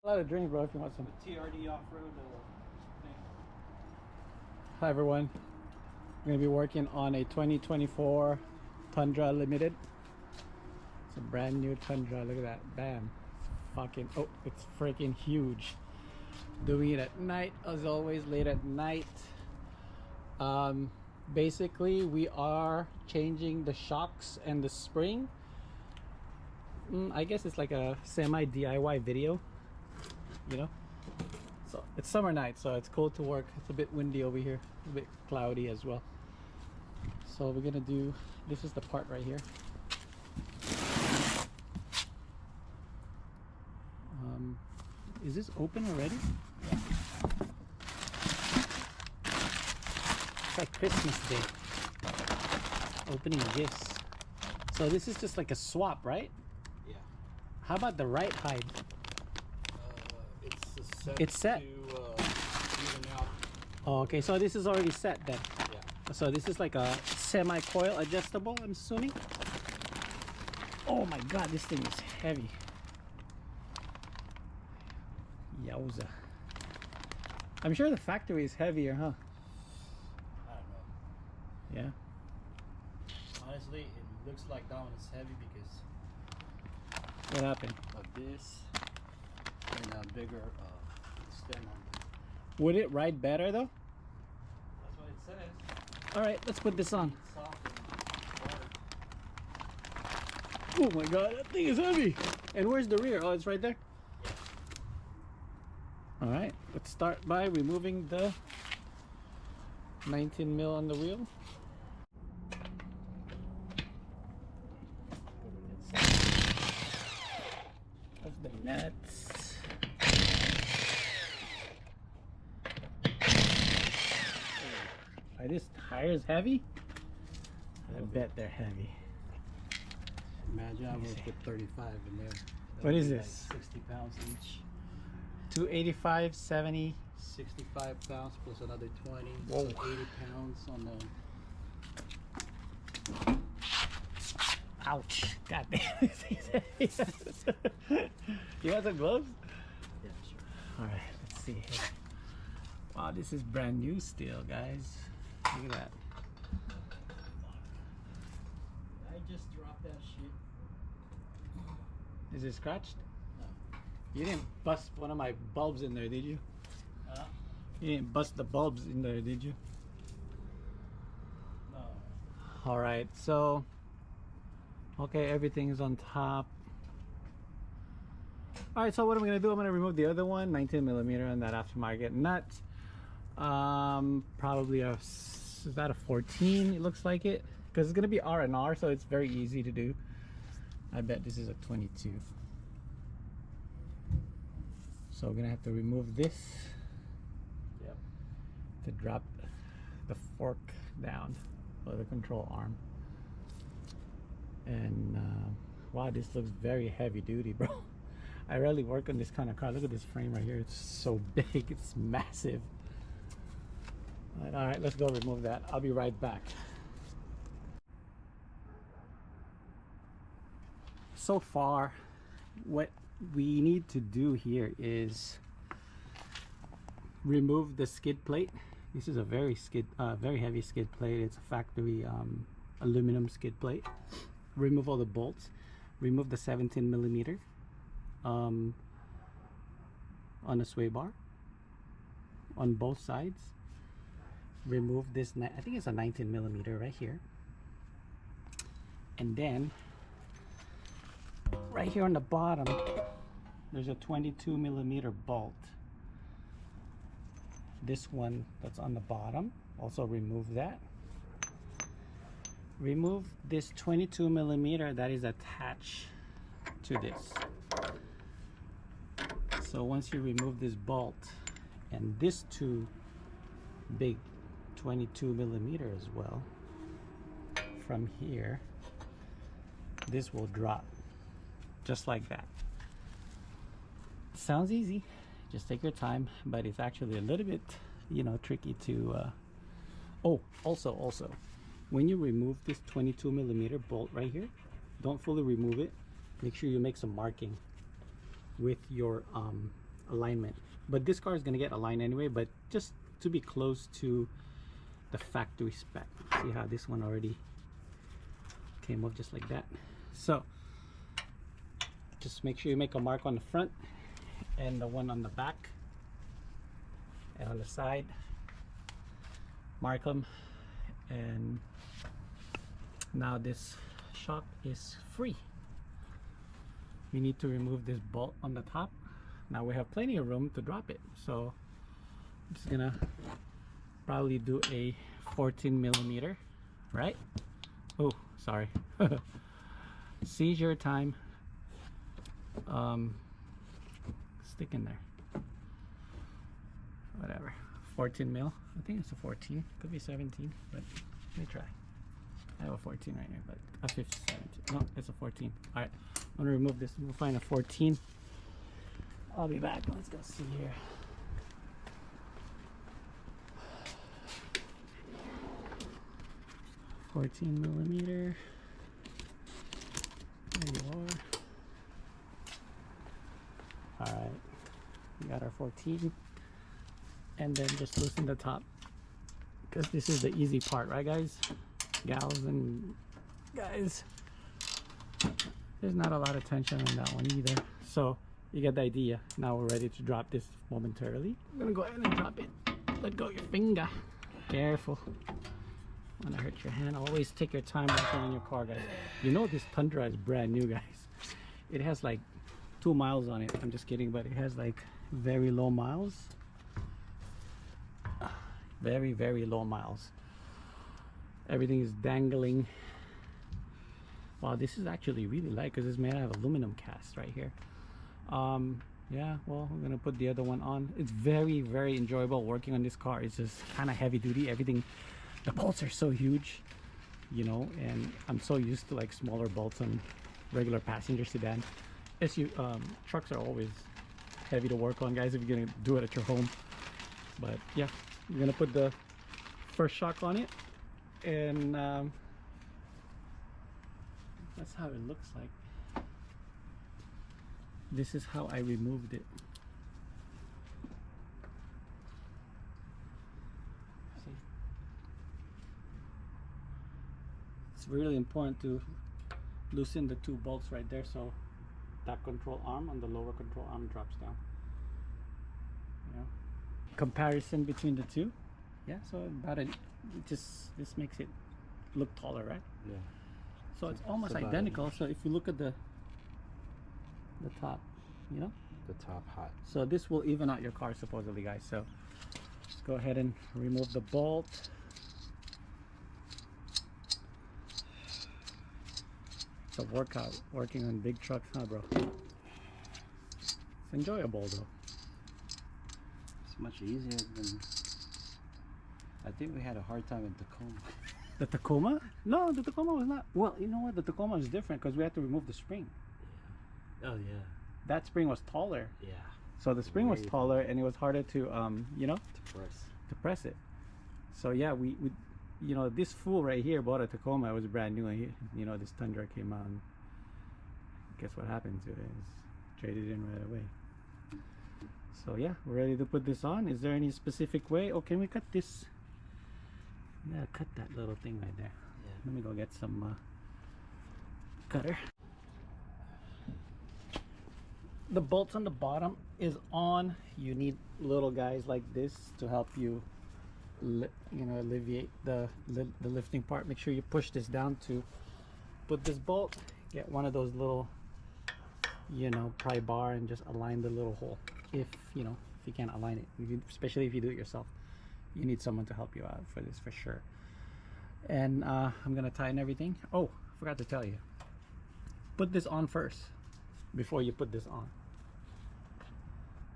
A lot of drink, bro, if you want some. The TRD off-road thing. Hi, everyone. I'm going to be working on a 2024 Tundra Limited. It's a brand new Tundra. Look at that. Bam. It's fucking... Oh, it's freaking huge. Doing it at night, as always, late at night. Basically, we are changing the shocks and the spring. I guess it's like a semi-DIY video, you know. So it's summer night, so it's cool to work. It's a bit windy over here, a bit cloudy as well. So we're gonna do, this is the part right here. Is this open already? It's like Christmas Day. Opening gifts. So this is just like a swap, right? Yeah. How about the right hide? It's set set. to even out. Oh, okay, so this is already set then. Yeah. So this is like a semi-coil adjustable, I'm assuming. Oh my god, this thing is heavy. Yowza. I'm sure the factory is heavier, huh? I don't know. Yeah. Honestly, it looks like that one is heavy because What happened? of this and a bigger stem on it. Would it ride better though? That's what it says. Alright, let's put this on. It's soft and hard. Oh my god, that thing is heavy. And where's the rear? Oh, it's right there. Yeah. Alright, let's start by removing the 19 mil on the wheel. That's the nuts. Are these tires heavy? I bet they're heavy. Imagine I would put 35 in there. What is Like this? 60 pounds each. 285, 70. 65 pounds plus another 20. Whoa. So 80 pounds on the. Ouch. God damn, this thing's heavy. You want some gloves? Yeah, sure. Alright, let's see here. Wow, this is brand new steel, guys. Look at that. I just dropped that shit. Is it scratched? No. You didn't bust one of my bulbs in there, did you? Huh? You didn't bust the bulbs in there, did you? No. Alright, so okay, everything is on top. Alright, so what I'm gonna do, I'm gonna remove the other one, 19 millimeter on that aftermarket nut. Probably is that a 14? It looks like it, because it's gonna be R&R, so it's very easy to do. I bet this is a 22. So we're gonna have to remove this. Yep. To drop the fork down, or the control arm. And wow, this looks very heavy duty, bro. I rarely work on this kind of car. Look at this frame right here. It's so big. It's massive. All right, let's go remove that. I'll be right back. So far, what we need to do here is remove the skid plate. This is a very heavy skid plate. It's a factory aluminum skid plate. Remove all the bolts. Remove the 17 millimeter on the sway bar on both sides. Remove this, I think it's a 19 millimeter right here. And then right here on the bottom there's a 22 millimeter bolt. This one that's on the bottom, also remove that. Remove this 22 millimeter that is attached to this. So once you remove this bolt and this two big 22 millimeter as well, from here this will drop just like that. Sounds easy, just take your time, but it's actually a little bit, you know, tricky to oh, also when you remove this 22 millimeter bolt right here, don't fully remove it. Make sure you make some marking with your alignment. But this car is going to get aligned anyway, but just to be close to the factory spec. See how this one already came off just like that. So just make sure you make a mark on the front and the one on the back and on the side. Mark them, and now this shock is free. We need to remove this bolt on the top. Now we have plenty of room to drop it, so I'm just gonna probably do a 14 millimeter, right? Oh, sorry. Seizure time. Stick in there. Whatever. 14 mil. I think it's a 14. Could be 17, but let me try. I have a 14 right here, but a 15, 17. No, it's a 14. All right, I'm gonna remove this. We'll find a 14. I'll be back. Let's go see here. $14 millimeter. There you are. All right, we got our 14, and then just loosen the top, because this is the easy part, right, guys, gals and guys? There's not a lot of tension on that one either, so you get the idea. Now we're ready to drop this momentarily. I'm gonna go ahead and drop it. Let go of your finger. Careful. Want to hurt your hand. Always take your time working on your car, guys. You know this Tundra is brand new, guys. It has like 2 miles on it. I'm just kidding, but it has like very low miles. Very, very low miles. Everything is dangling. Wow, this is actually really light because it's made out of aluminum cast right here. Yeah, well, we're gonna put the other one on. It's very, very enjoyable working on this car. It's just kind of heavy duty. Everything, the bolts are so huge, you know, and I'm so used to like smaller bolts on regular passenger sedan. Trucks are always heavy to work on, guys, if you're gonna do it at your home. But yeah, I'm gonna put the first shock on it, and that's how it looks like. This is how I removed it. See? It's really important to loosen the 2 bolts right there, so that control arm on the lower control arm drops down. You know? Comparison between the two. Yeah, so about it, this makes it look taller, right? Yeah. So it's almost identical. So if you look at the top, you know, The top hot. so this will even out your car supposedly, guys. So just go ahead and remove the bolt. It's a workout working on big trucks, huh, bro? It's enjoyable though. It's much easier than. I think we had a hard time in Tacoma. The Tacoma? No, the Tacoma was not. Well, you know what? The Tacoma is different because we had to remove the spring. Oh yeah. That spring was taller. Yeah. So the spring was taller, and it was harder to, you know, To press. to press it. So yeah, we you know, this fool right here bought a Tacoma. It was brand new, and you know, this Tundra came out, and guess what happened to it? It's traded in right away. So yeah, we're ready to put this on. Is there any specific way? Oh, can we cut this? Yeah, cut that little thing right there. Yeah. Let me go get some cutter. The bolts on the bottom is on. You need little guys like this to help you, you know, alleviate the lifting part. Make sure you push this down to put this bolt. Get one of those little, you know, pry bar and just align the little hole. If you know, if you can't align it, especially if you do it yourself, you need someone to help you out for this for sure. And I'm gonna tighten everything. Oh, forgot to tell you, put this on first before you put this on,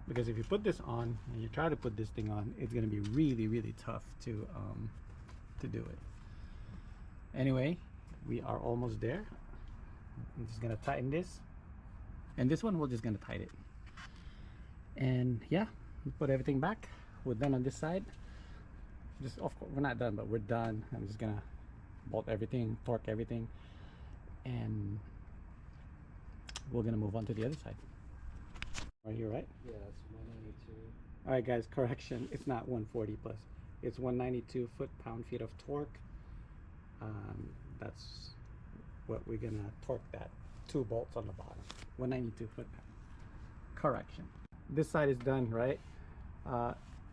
because if you put this on and you try to put this thing on, it's gonna be really, really tough to do it. Anyway, we are almost there. I'm just gonna tighten this, and this one we're just gonna tighten it. And yeah, put everything back. We're done on this side. Just, of course, we're not done, but we're done. I'm just gonna bolt everything, torque everything, and we're gonna move on to the other side. Right here, right? Yeah, that's one All right, guys, correction. It's not 140 plus. It's 192 foot-pound-feet of torque. That's what we're gonna torque that 2 bolts on the bottom. 192 foot-pound. Correction. This side is done, right?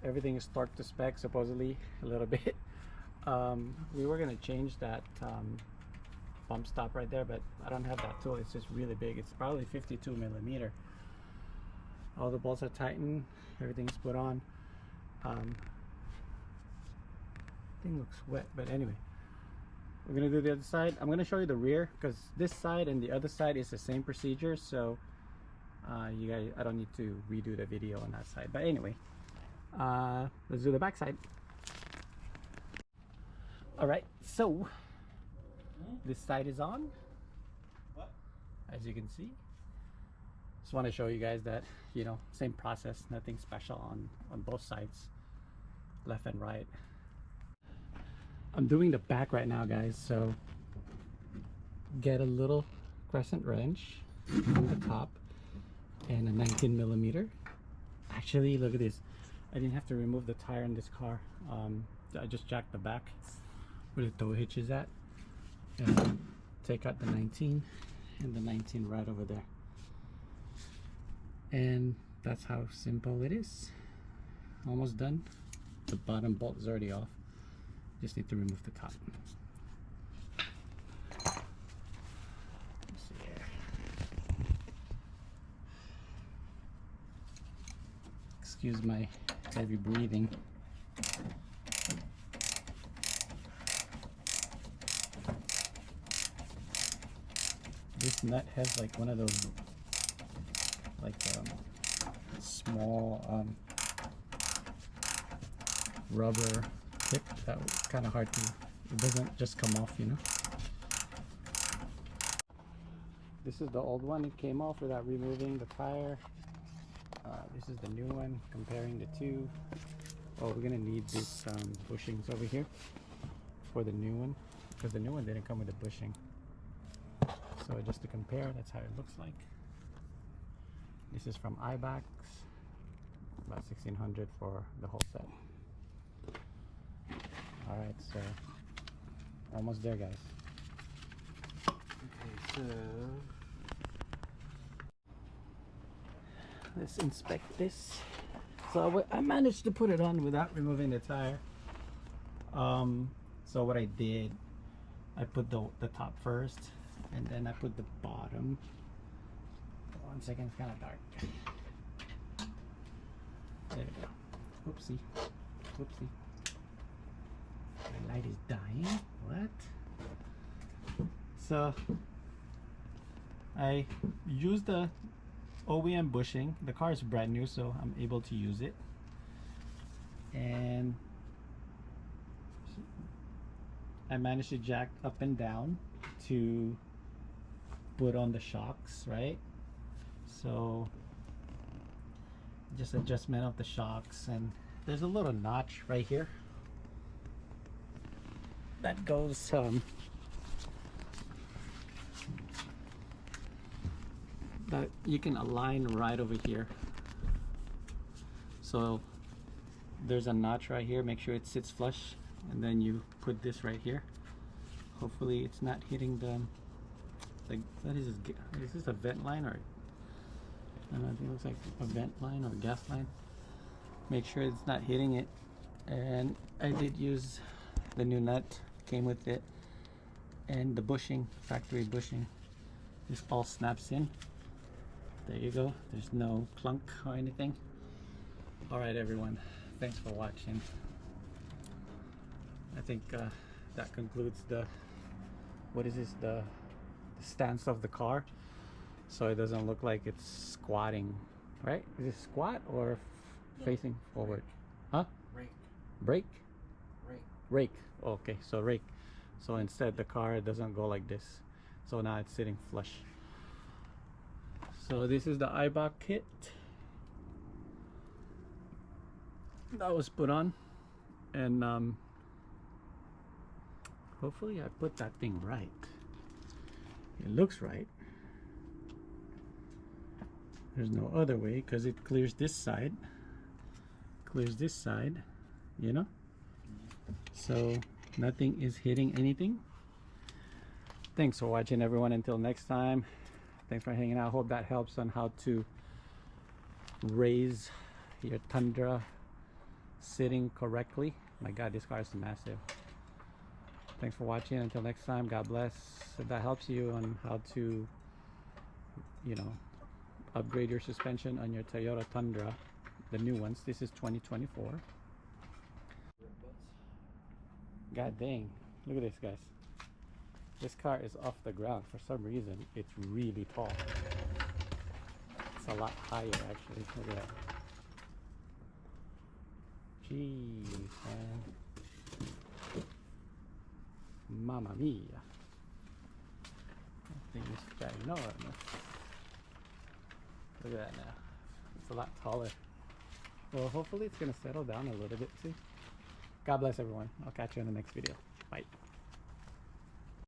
Everything is torqued to spec, supposedly, a little bit. We were gonna change that bump stop right there, but I don't have that tool. It's just really big. It's probably 52 millimeter. All the bolts are tightened. Everything's put on. Thing looks wet, but anyway, we're gonna do the other side. I'm gonna show you the rear because this side and the other side is the same procedure. So you guys, I don't need to redo the video on that side. But anyway, let's do the back side. All right, so this side is on. What? As you can see. Just want to show you guys that, you know, same process, nothing special on both sides, left and right. I'm doing the back right now, guys. So get a little crescent wrench on the top and a 19 millimeter. Actually, look at this. I didn't have to remove the tire in this car. I just jacked the back where the tow hitch is at, and take out the 19 and the 19 right over there. And that's how simple it is. Almost done. The bottom bolt is already off. Just need to remove the top. Let's see here. Excuse my heavy breathing. This nut has like one of those small rubber tip that was kind of hard to, it doesn't just come off, you know. This is the old one. It came off without removing the tire. This is the new one, comparing the two. Oh, we're gonna need this bushings over here for the new one, because the new one didn't come with the bushing. So just to compare, that's how it looks like. This is from iBax, about 1600 for the whole set. All right, so almost there, guys. Okay, so let's inspect this. So I managed to put it on without removing the tire. So what I did, I put the top first, and then I put the bottom. 1 second, it's kind of dark. There we go. Oopsie. Oopsie. My light is dying. What? So I used the OEM bushing. The car is brand new, so I'm able to use it. And I managed to jack up and down to put on the shocks, right? So just adjustment of the shocks, and there's a little notch right here that goes that you can align right over here. So there's a notch right here. Make sure it sits flush, and then you put this right here. Hopefully it's not hitting the, like, what is this? Is this a vent line, or I don't know, I think it looks like a vent line or a gas line. Make sure it's not hitting it. And I did use the new nut, came with it, and the bushing, factory bushing. This all snaps in. There you go. There's no clunk or anything. All right, everyone. Thanks for watching. I think that concludes the, what is this, the stance of the car, so it doesn't look like it's squatting, right? Is it squat or facing forward? Huh? rake. Brake? Rake. Rake. Okay, so rake. So instead the car doesn't go like this. So now it's sitting flush. So this is the iBax kit that was put on, and hopefully I put that thing right. It looks right. There's no other way, because it clears this side. clears this side, you know, so nothing is hitting anything. Thanks for watching, everyone. Until next time, thanks for hanging out. Hope that helps on how to raise your Tundra sitting correctly. My God, this car is massive. Thanks for watching. Until next time, God bless. If that helps you on how to, you know, upgrade your suspension on your Toyota Tundra, the new ones. This is 2024. God dang, look at this, guys. This car is off the ground. For some reason, it's really tall. It's a lot higher, actually. Look at that. Jeez, man. Mamma mia. That thing is ginormous. Look at that now. It's a lot taller. Well, hopefully it's going to settle down a little bit too. God bless everyone. I'll catch you in the next video. Bye.